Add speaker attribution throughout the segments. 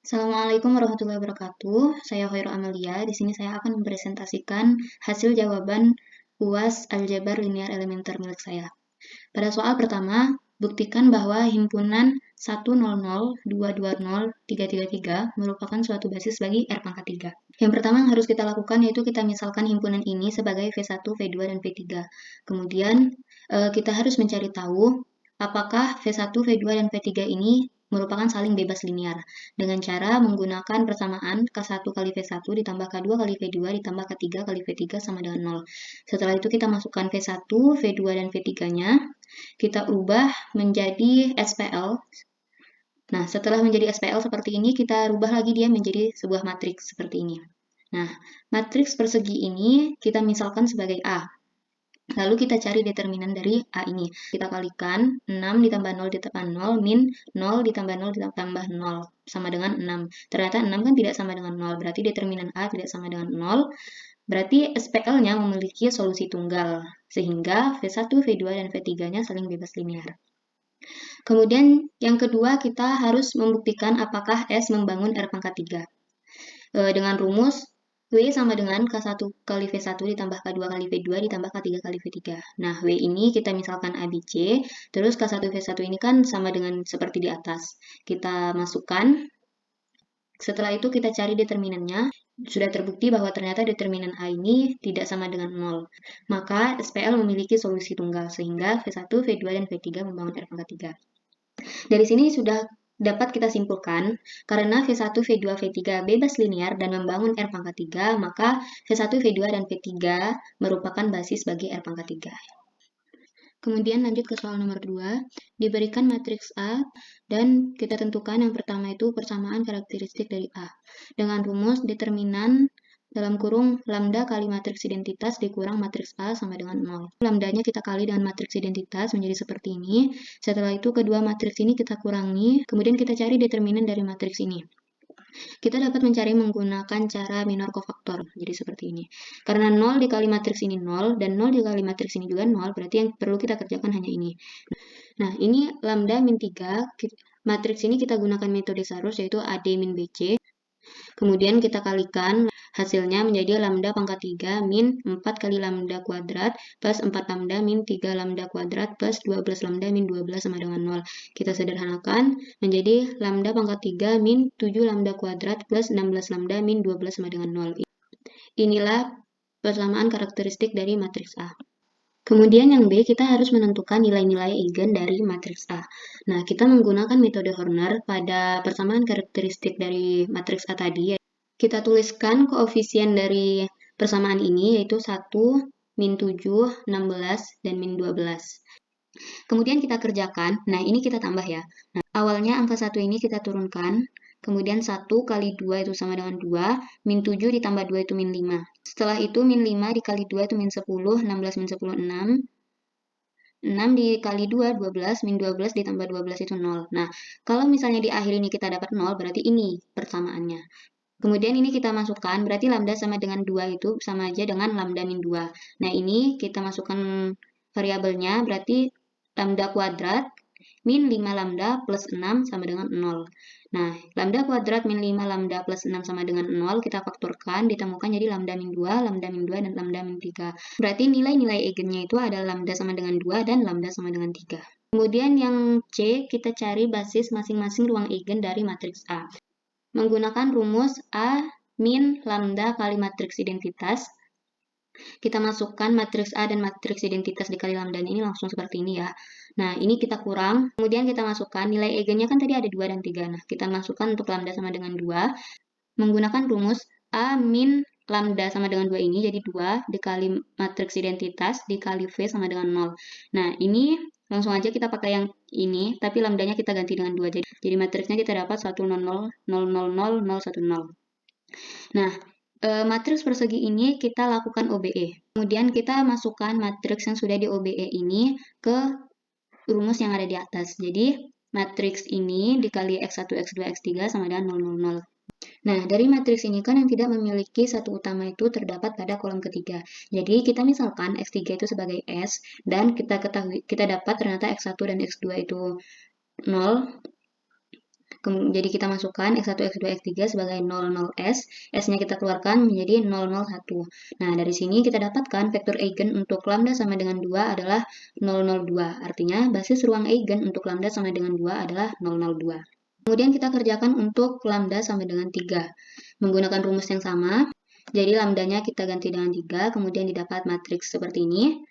Speaker 1: Assalamualaikum warahmatullahi wabarakatuh. Saya Khairul Amelia. Di sini saya akan mempresentasikan hasil jawaban UAS Aljabar Linear Elementer milik saya. Pada soal pertama, buktikan bahwa himpunan 100, 220, 333 merupakan suatu basis bagi R pangkat 3. Yang pertama yang harus kita lakukan yaitu kita misalkan himpunan ini sebagai V1, V2, dan V3. Kemudian kita harus mencari tahu apakah V1, V2, dan V3 ini merupakan saling bebas linear dengan cara menggunakan persamaan K1 kali V1 ditambah K2 kali V2 ditambah K3 kali V3 sama dengan 0. Setelah itu kita masukkan V1, V2, dan V3-nya, kita ubah menjadi SPL. Nah, setelah menjadi SPL seperti ini, kita rubah lagi dia menjadi sebuah matriks seperti ini. Nah, matriks persegi ini kita misalkan sebagai A. Lalu kita cari determinan dari A ini. Kita kalikan 6 ditambah 0 ditambah 0 min 0 ditambah 0 ditambah 0 sama dengan 6. Ternyata 6 kan tidak sama dengan 0, berarti determinan A tidak sama dengan 0. Berarti SPL-nya memiliki solusi tunggal, sehingga V1, V2, dan V3-nya saling bebas linear. Kemudian yang kedua kita harus membuktikan apakah S membangun R pangkat 3. Dengan rumus W sama dengan K1 kali V1 ditambah K2 kali V2 ditambah K3 kali V3. Nah, W ini kita misalkan ABC, terus K1 V1 ini kan sama dengan seperti di atas. Kita masukkan, setelah itu kita cari determinannya. Sudah terbukti bahwa ternyata determinan A ini tidak sama dengan 0. Maka SPL memiliki solusi tunggal, sehingga V1, V2, dan V3 membangun R pangkat 3. Dari sini sudah dapat kita simpulkan, karena V1, V2, V3 bebas linear dan membangun R pangkat 3, maka V1, V2, dan V3 merupakan basis bagi R pangkat 3. Kemudian lanjut ke soal nomor 2, diberikan matriks A, dan kita tentukan yang pertama itu persamaan karakteristik dari A. Dengan rumus determinan dalam kurung lambda kali matriks identitas dikurang matriks A sama dengan 0. Lambdanya kita kali dengan matriks identitas menjadi seperti ini. Setelah itu kedua matriks ini kita kurangi, kemudian kita cari determinan dari matriks ini. Kita dapat mencari menggunakan cara minor kofaktor, jadi seperti ini. Karena 0 dikali matriks ini 0, dan 0 dikali matriks ini juga 0, berarti yang perlu kita kerjakan hanya ini. Nah, ini lambda min 3, matriks ini kita gunakan metode Sarus, yaitu AD min BC. Kemudian kita kalikan, hasilnya menjadi lambda pangkat 3 min 4 kali lambda kuadrat plus 4 lambda min 3 lambda kuadrat plus 12 lambda min 12 sama dengan 0. Kita sederhanakan menjadi lambda pangkat 3 min 7 lambda kuadrat plus 16 lambda min 12 sama dengan 0. Inilah persamaan karakteristik dari matriks A. Kemudian yang B, kita harus menentukan nilai-nilai eigen dari matriks A. Nah, kita menggunakan metode Horner pada persamaan karakteristik dari matriks A tadi. Kita tuliskan koefisien dari persamaan ini, yaitu 1, min 7, 16, dan min 12. Kemudian kita kerjakan, nah ini kita tambah ya. Nah, awalnya angka 1 ini kita turunkan, kemudian 1 kali 2 itu sama dengan 2, min 7 ditambah 2 itu min 5. Setelah itu min 5 dikali 2 itu min 10, 16 min 10, 6. 6 dikali 2, 12, min 12 ditambah 12 itu 0. Nah, kalau misalnya di akhir ini kita dapat 0, berarti ini persamaannya. Kemudian ini kita masukkan, berarti lambda sama dengan 2 itu sama aja dengan lambda min 2. Nah, ini kita masukkan variabelnya, berarti lambda kuadrat min 5 lambda plus 6 sama dengan 0. Nah, lambda kuadrat min 5 lambda plus 6 sama dengan 0, kita faktorkan, ditemukan jadi lambda min 2, dan lambda min 3. Berarti nilai-nilai eigennya itu adalah lambda sama dengan 2 dan lambda sama dengan 3. Kemudian yang C, kita cari basis masing-masing ruang eigen dari matriks A. Menggunakan rumus A min lambda kali matriks identitas, kita masukkan matriks A dan matriks identitas dikali lambda ini langsung seperti ini ya. Nah, ini kita kurang, kemudian kita masukkan nilai eigennya kan tadi ada 2 dan 3. Nah, kita masukkan untuk lambda sama dengan 2, menggunakan rumus A min lambda sama dengan 2 ini, jadi 2 dikali matriks identitas dikali V sama dengan 0. Nah, ini langsung aja kita pakai yang ini, tapi lambdanya kita ganti dengan 2. Jadi matriksnya kita dapat 1, 0, 0, 0, 0, 0, 0, 1, 0. Nah, matriks persegi ini kita lakukan OBE. Kemudian kita masukkan matriks yang sudah di OBE ini ke rumus yang ada di atas. Jadi, matriks ini dikali X1, X2, X3 sama dengan 0, 0, 0. Nah, dari matriks ini kan yang tidak memiliki satu utama itu terdapat pada kolom ketiga. Jadi, kita misalkan X3 itu sebagai S, dan kita dapat ternyata X1 dan X2 itu 0. Jadi kita masukkan X1, X2, X3 sebagai 0, 0S. S-nya kita keluarkan menjadi 0, 0, 1. Nah, dari sini kita dapatkan vektor eigen untuk lambda sama dengan 2 adalah 0, 0, 2. Artinya, basis ruang eigen untuk lambda sama dengan 2 adalah 0, 0, 2. Kemudian kita kerjakan untuk lambda sama dengan 3. Menggunakan rumus yang sama, jadi lambdanya kita ganti dengan 3, kemudian didapat matriks seperti ini.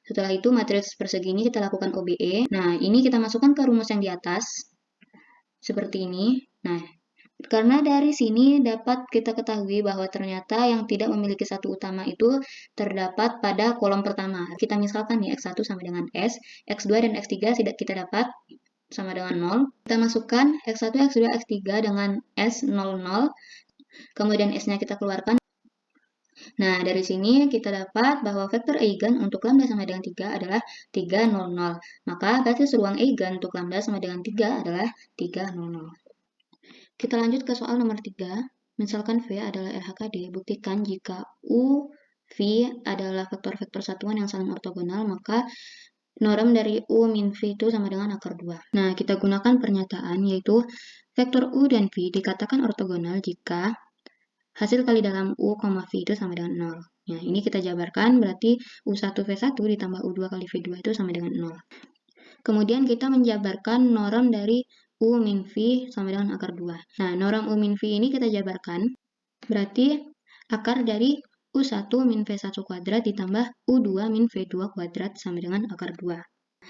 Speaker 1: Setelah itu, matriks persegi ini kita lakukan OBE. Nah, ini kita masukkan ke rumus yang di atas. Seperti ini. Nah, karena dari sini dapat kita ketahui bahwa ternyata yang tidak memiliki satu utama itu terdapat pada kolom pertama. Kita misalkan nih X1 sama dengan S, X2 dan X3 tidak kita dapat sama dengan 0. Kita masukkan X1, X2, X3 dengan S 00, kemudian S-nya kita keluarkan. Nah, dari sini kita dapat bahwa vektor eigen untuk lambda sama dengan 3 adalah 3, 0, 0. Maka basis ruang eigen untuk lambda sama dengan 3 adalah 3, 0, 0. Kita lanjut ke soal nomor 3. Misalkan V adalah RHKD, buktikan jika U, V adalah vektor-vektor satuan yang saling ortogonal, maka norm dari U min V itu sama dengan akar 2. Nah, kita gunakan pernyataan yaitu vektor U dan V dikatakan ortogonal jika hasil kali dalam U, V itu sama dengan 0. Nah, ini kita jabarkan berarti U1 V1 ditambah U2 kali V2 itu sama dengan 0. Kemudian kita menjabarkan norm dari U min V sama dengan akar 2. Nah, norm U min V ini kita jabarkan berarti akar dari U1 min V1 kuadrat ditambah U2 min V2 kuadrat sama dengan akar 2.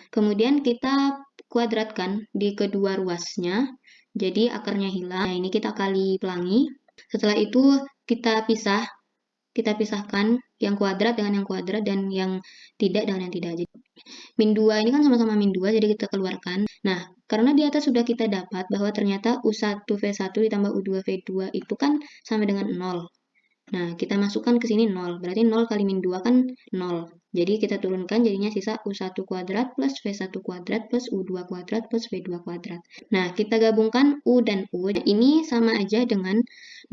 Speaker 1: Kemudian kita kuadratkan di kedua ruasnya, jadi akarnya hilang. Nah, ini kita kali pelangi. Setelah itu kita pisahkan yang kuadrat dengan yang kuadrat dan yang tidak dengan yang tidak. Jadi min 2 ini kan sama-sama min 2, jadi kita keluarkan. Nah, karena di atas sudah kita dapat bahwa ternyata U1 V1 ditambah U2 V2 itu kan sama dengan 0. Nah, kita masukkan ke sini 0, berarti 0 kali min 2 kan 0. Jadi kita turunkan jadinya sisa U1 kuadrat plus V1 kuadrat plus U2 kuadrat plus V2 kuadrat. Nah, kita gabungkan U dan U. Ini sama aja dengan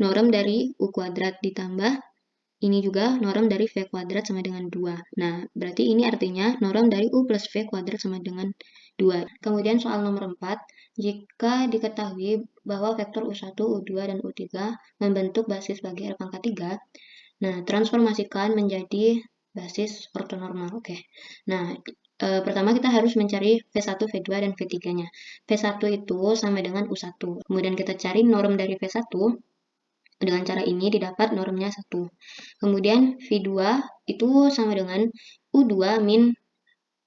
Speaker 1: norm dari U kuadrat ditambah ini juga norm dari V kuadrat sama dengan 2. Nah, berarti ini artinya norm dari U plus V kuadrat sama dengan 2. Kemudian soal nomor 4, jika diketahui bahwa vektor U1, U2, dan U3 membentuk basis bagi R pangkat 3, nah, transformasikan menjadi basis ortonormal. Oke. Nah, pertama kita harus mencari V1, V2, dan V3-nya. V1 itu sama dengan U1. Kemudian kita cari norm dari V1. Dengan cara ini didapat normnya 1. Kemudian V2 itu sama dengan U2 min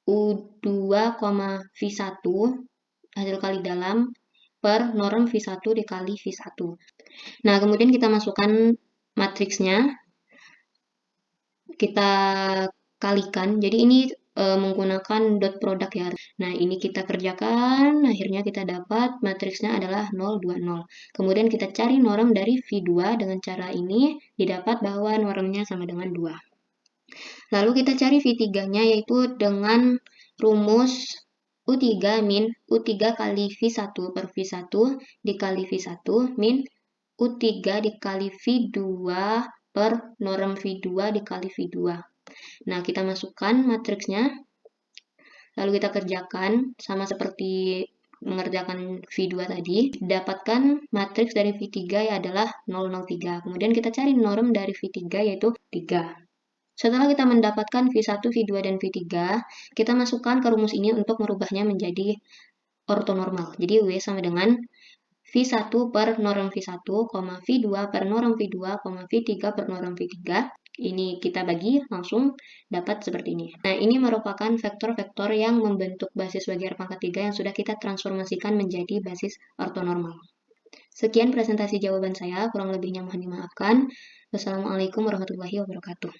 Speaker 1: U2, V1 hasil kali dalam per norm V1 dikali V1. Nah, kemudian kita masukkan matriksnya. Kita kalikan. Jadi ini menggunakan dot product ya. Nah, ini kita kerjakan, akhirnya kita dapat matriksnya adalah 0, 2, 0. Kemudian kita cari norm dari V2 dengan cara ini, didapat bahwa normnya sama dengan 2. Lalu kita cari V3-nya yaitu dengan rumus U3 min U3 kali V1 per V1 dikali V1 min U3 dikali V2 per norm V2 dikali V2. Nah, kita masukkan matriksnya, lalu kita kerjakan, sama seperti mengerjakan V2 tadi, dapatkan matriks dari V3 adalah 003. Kemudian kita cari norm dari V3 yaitu 3. Setelah kita mendapatkan V1, V2, dan V3, kita masukkan ke rumus ini untuk merubahnya menjadi ortonormal. Jadi W sama dengan V1 per norm V1, V2 per norm V2, V3 per norm V3. Ini kita bagi langsung dapat seperti ini. Nah, ini merupakan vektor-vektor yang membentuk basis bagi R pangkat 3 yang sudah kita transformasikan menjadi basis ortonormal. Sekian presentasi jawaban saya, kurang lebihnya mohon dimaafkan. Wassalamualaikum warahmatullahi wabarakatuh.